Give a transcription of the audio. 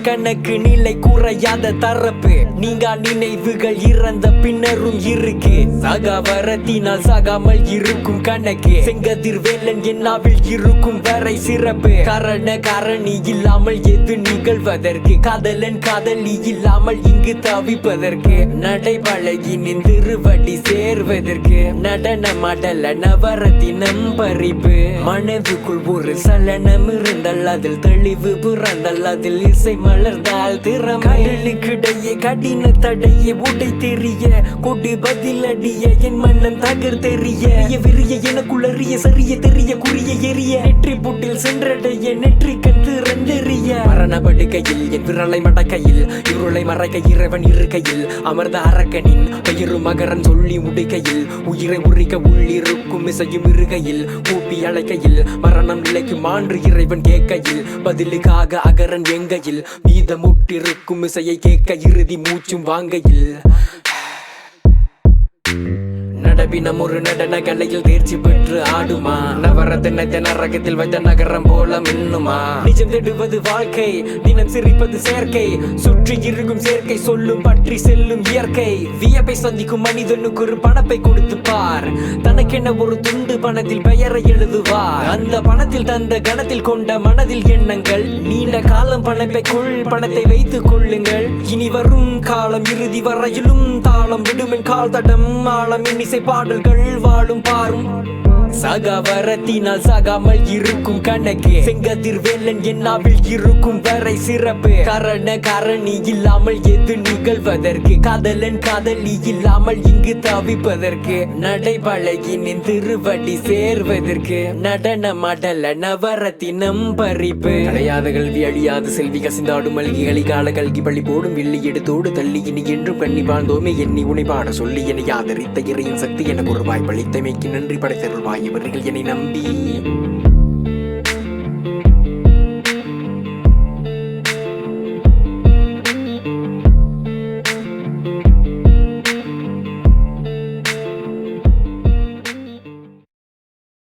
கணக்கு நிலை குறையாத தரப்பு நீங்க நினைவுகள் இறந்த பின்னரும் இருக்கு சகாவரத்தினால் சாகாமல் இருக்கும் கணக்கு செங்கதிர் வேலன் என்னாவில் இருக்கும் வரை சிறப்பு காரணி இல்லாமல் எது நிகழ்வதற்கு காதலன் காதலி இல்லாமல் இங்கு தவிப்பதற்கு நடைபழகி நின்றுவடி சேர்வதற்கு நடன மடல நவரத்தினம் பறிப்பு மனதுக்குள் ஒரு சலனம் இருந்தால் அதில் தெளிவு பிறந்தால் அதில் இசை மலர்ந்தால் திறமைகளுக்கிடையே கடின தடைய உடை தெரிய கொடி பதில் அடிய என் மன்னன் தகர் தெரிய விரிய எனக்குள்ளறிய சரிய தெரிய குறிய எரிய நெற்றி புட்டில் சென்றடைய நெற்றி கண் திறந்தெறிய மரண படுக்கையில் என் விரலை மடக்கையில் இருளை மறைக்க இறைவன் இருக்கையில் அமர்ந்த அரக்கனின் பெயரு மகரன் சொல்லி முடிக்கையில் உயிரை உரிக்க உள்ளிருக்கும் இசையும் இருக்கையில் கூப்பி அழைக்கையில் மரணம் நிலைக்கு மான்று இறைவன் கேட்கையில் பதிலுக்காக அகரன் எங்கையில் மீதமுட்டிருக்கும் இசையை கேட்க இறுதி மூச்சும் வாங்கையில் நடப்பினம் ஒரு நடன கலையில் தேர்ச்சி பெற்று ஆடுமா நவரத்தினத்தை நரகத்தில் வைத்த நகரம் போல மின்னுமா நிஜம் தேடுவது வாழ்க்கை தினம் சிரிப்பது செயற்கை சுற்றி இருக்கும் சேர்க்கை சொல்லும் பற்றி செல்லும் இயற்கை வியப்பை சந்திக்கும் மனிதனுக்கு ஒரு பணப்பை கொடுத்து பார் தனக்கென ஒரு துண்டு பணத்தில் பெயரை எழுதுவார் அந்த பணத்தில் தந்த கணத்தில் கொண்ட மனதில் எண்ணங்கள் நீண்ட காலம் பணப்பைக்குள் பணத்தை வைத்துக் கொள்ளுங்கள் இனி வரும் காலம் இறுதி வரையிலும் தாளம் விடுமென் கால் தடம் ஆழம் இன்னிசை பாடல்கள் வாழும் பாரும் சகாவரத்தினால் சாகாமல் இருக்கும் கணக்கு செங்கதிர் வேலன் என்னாவில் இருக்கும் வரை சிறப்பு காரணி இல்லாமல் எது நிகழ்வதற்கு காதலன் காதலி இல்லாமல் இங்கு தவிப்பதற்கு நடைபழகி நின்றுவடி சேர்வதற்கு நடன மடல நவரத்தினம் பறிப்பு அடையாத கல்வி அழியாத செல்வி கசிந்தாடும் மல்கிகளி கால கல்கி பள்ளி போடும் வெள்ளி எடுத்தோடு தள்ளி இனி என்றும் கண்ணி வாழ்ந்தோமே எண்ணி உனை பாட சொல்லி என்னை ஆதரித்த இறையின் சக்தி எனக்கு ஒரு வாய்ப்பளித்தமைக்கு நன்றி படைத்தருள்வாய் இவர்கள் என்னை நம்பி